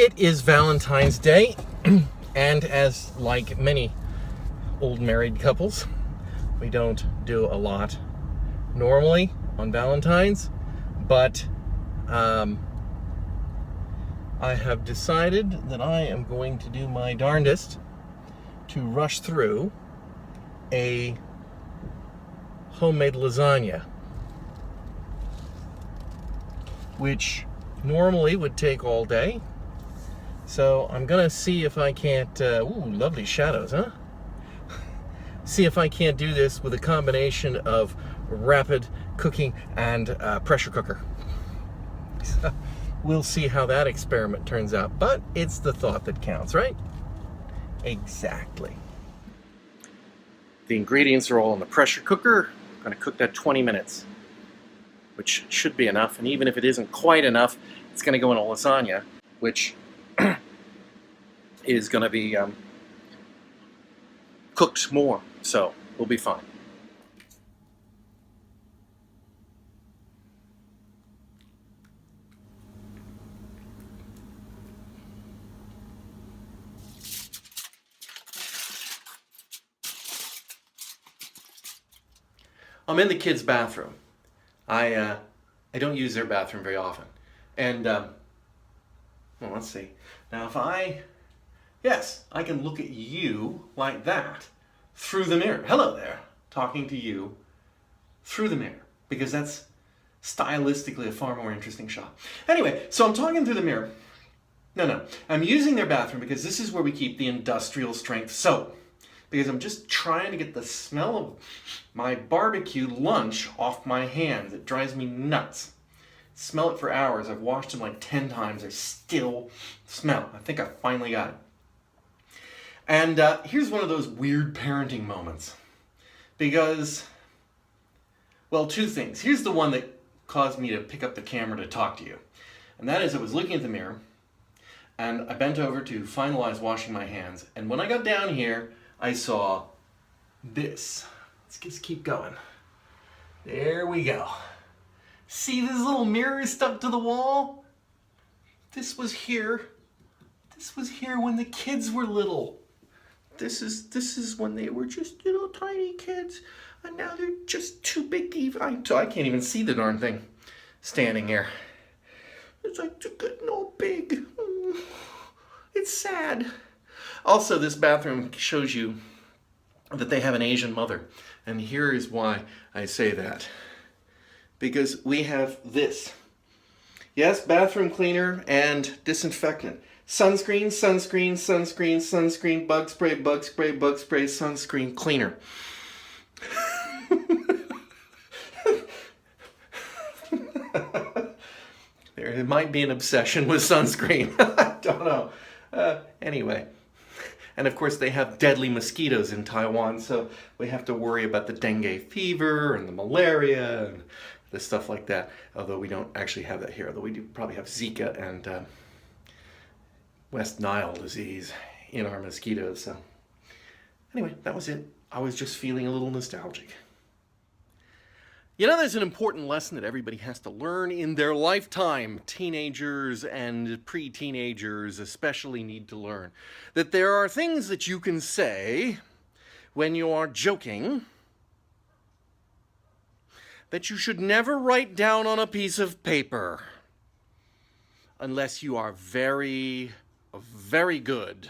It is Valentine's Day, and as like many old married couples, we don't do a lot normally on Valentine's, but I have decided that I am going to do my darndest to rush through a homemade lasagna, which normally would take all day. So I'm gonna see if I can't, ooh, lovely shadows, huh? See if I can't do this with a combination of rapid cooking and pressure cooker. So we'll see how that experiment turns out, but it's the thought that counts, right? Exactly. The ingredients are all in the pressure cooker. I'm gonna cook that 20 minutes, which should be enough, and even if it isn't quite enough, it's gonna go in a lasagna, which is gonna be cooked more, so we'll be fine. I'm in the kids' bathroom. I don't use their bathroom very often, and well, let's see. Now, yes, I can look at you like that through the mirror. Hello there, talking to you through the mirror, because that's stylistically a far more interesting shot. Anyway, so I'm talking through the mirror. No, I'm using their bathroom because this is where we keep the industrial strength soap. Because I'm just trying to get the smell of my barbecue lunch off my hands. It drives me nuts. Smell it for hours. I've washed them like 10 times. I still smell. I think I finally got it. And here's one of those weird parenting moments. Because, well, two things. Here's the one that caused me to pick up the camera to talk to you. And that is, I was looking at the mirror, and I bent over to finalize washing my hands. And when I got down here, I saw this. Let's just keep going. There we go. See this little mirror stuck to the wall? This was here. This was here when the kids were little. This is when they were just little tiny kids, and now they're just too big to even. I can't even see the darn thing standing here. It's like they're getting all big. It's sad. Also, this bathroom shows you that they have an Asian mother. And here is why I say that. Because we have this. Yes, bathroom cleaner and disinfectant. Sunscreen, sunscreen, sunscreen, sunscreen, bug spray, bug spray, bug spray, sunscreen cleaner. There might be an obsession with sunscreen. I don't know. Anyway. And of course they have deadly mosquitoes in Taiwan, so we have to worry about the dengue fever and the malaria and the stuff like that. Although we don't actually have that here, although we do probably have Zika and West Nile disease in our mosquitoes. So anyway, that was it. I was just feeling a little nostalgic. You know, there's an important lesson that everybody has to learn in their lifetime. Teenagers and pre-teenagers especially need to learn that there are things that you can say when you are joking that you should never write down on a piece of paper unless you are very, very good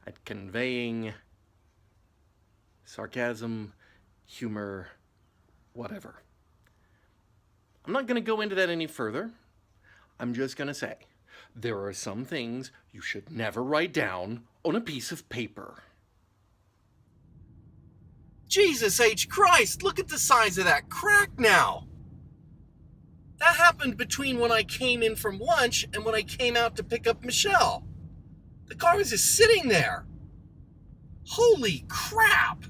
at conveying sarcasm, humor, whatever. I'm not going to go into that any further. I'm just going to say there are some things you should never write down on a piece of paper. Jesus H. Christ, look at the size of that crack now. That happened between when I came in from lunch and when I came out to pick up Michelle. The car was just sitting there. Holy crap.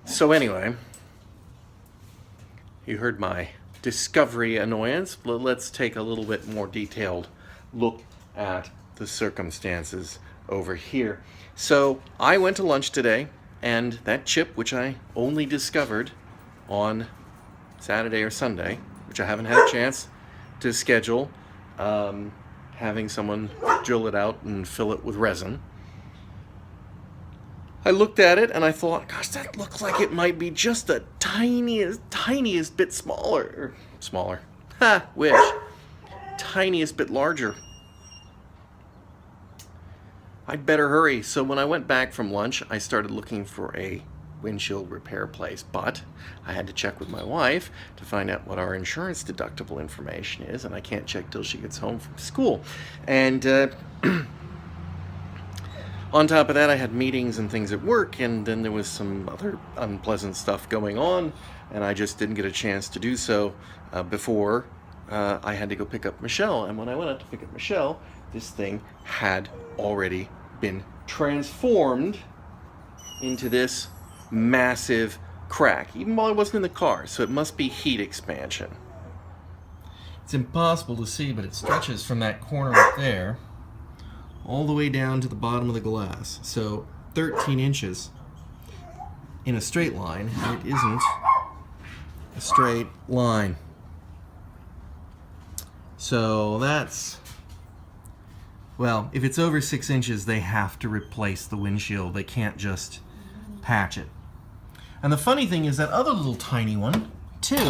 So anyway, you heard my discovery annoyance, but let's take a little bit more detailed look at the circumstances over here. So I went to lunch today, and that chip, which I only discovered on Saturday or Sunday, which I haven't had a chance to schedule, having someone drill it out and fill it with resin. I looked at it and I thought, gosh, that looks like it might be just the tiniest bit smaller. Smaller. Ha, wish. Tiniest bit larger. I'd better hurry. So when I went back from lunch, I started looking for a windshield repair place, but I had to check with my wife to find out what our insurance deductible information is, and I can't check till she gets home from school. And on top of that, I had meetings and things at work, and then there was some other unpleasant stuff going on, and I just didn't get a chance to do so before I had to go pick up Michelle. And when I went out to pick up Michelle, this thing had already been transformed into this massive crack, even while I wasn't in the car, so it must be heat expansion. It's impossible to see, but it stretches from that corner up there all the way down to the bottom of the glass. So 13 inches in a straight line, and it isn't a straight line. So that's, well, if it's over 6 inches, they have to replace the windshield. They can't just patch it. And the funny thing is that other little tiny one, too,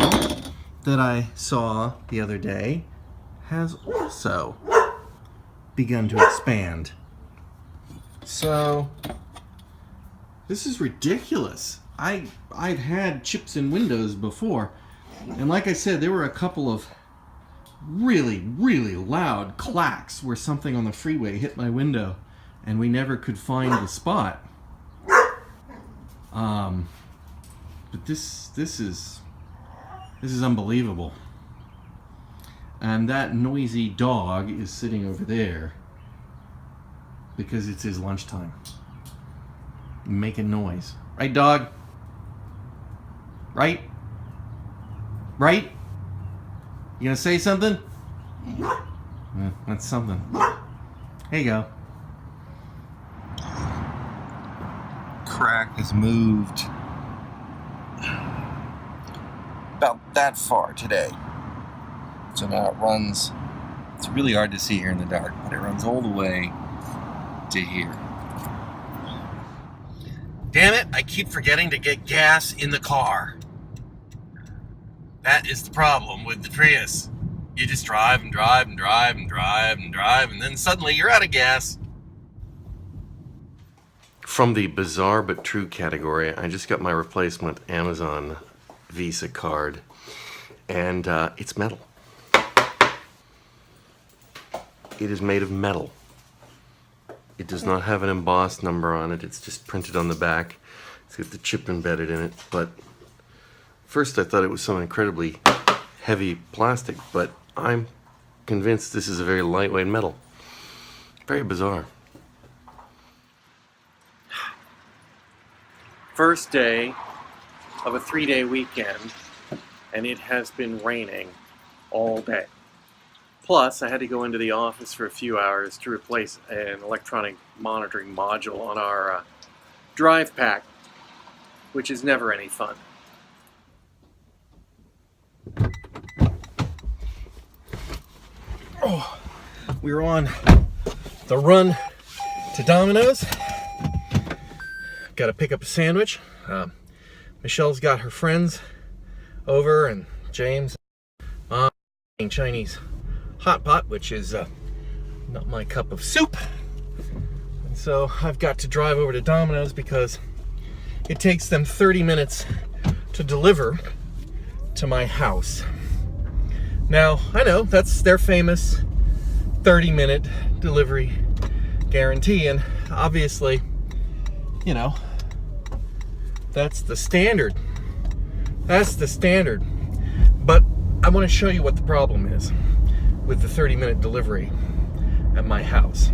that I saw the other day, has also begun to expand. So this is ridiculous. I've had chips in windows before, and like I said, there were a couple of really loud clacks where something on the freeway hit my window, and we never could find the spot. But this is unbelievable. And that noisy dog is sitting over there because it's his lunchtime, making noise. Right, dog? Right? Right? You gonna say something? That's something. Here you go. Crack has moved about that far today. So now it runs, it's really hard to see here in the dark, but it runs all the way to here. Damn it, I keep forgetting to get gas in the car. That is the problem with the Prius. You just drive and drive and drive and drive and drive, and then suddenly you're out of gas. From the bizarre but true category, I just got my replacement Amazon Visa card, and it's metal. It is made of metal. It does not have an embossed number on it. It's just printed on the back. It's got the chip embedded in it. But first I thought it was some incredibly heavy plastic, but I'm convinced this is a very lightweight metal. Very bizarre. First day of a 3-day weekend, and it has been raining all day. Plus, I had to go into the office for a few hours to replace an electronic monitoring module on our drive pack, which is never any fun. Oh, we're on the run to Domino's. Got to pick up a sandwich. Michelle's got her friends over, and James, Mom, eating Chinese hot pot, which is not my cup of soup. And so I've got to drive over to Domino's because it takes them 30 minutes to deliver to my house. Now, I know that's their famous 30-minute delivery guarantee, and obviously, you know, that's the standard. That's the standard. But I want to show you what the problem is with the 30-minute delivery at my house.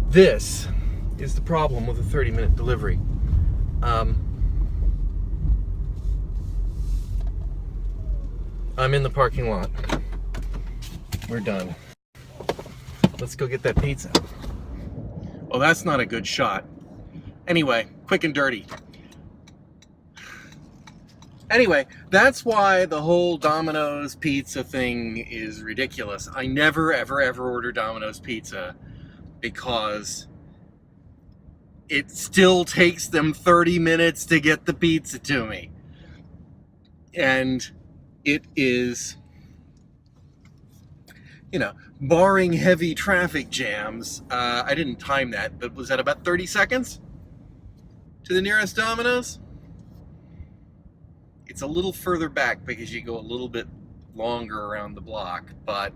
This is the problem with the 30-minute delivery. I'm in the parking lot. We're done. Let's go get that pizza. Oh, that's not a good shot. Anyway, quick and dirty. Anyway, that's why the whole Domino's pizza thing is ridiculous. I never, ever, ever order Domino's pizza because it still takes them 30 minutes to get the pizza to me. And it is, barring heavy traffic jams, I didn't time that, but was that about 30 seconds to the nearest Domino's? It's a little further back because you go a little bit longer around the block, but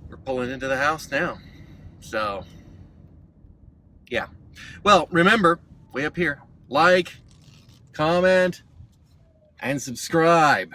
we're pulling into the house now. So, yeah. Well, remember, way up here, like, comment, and subscribe.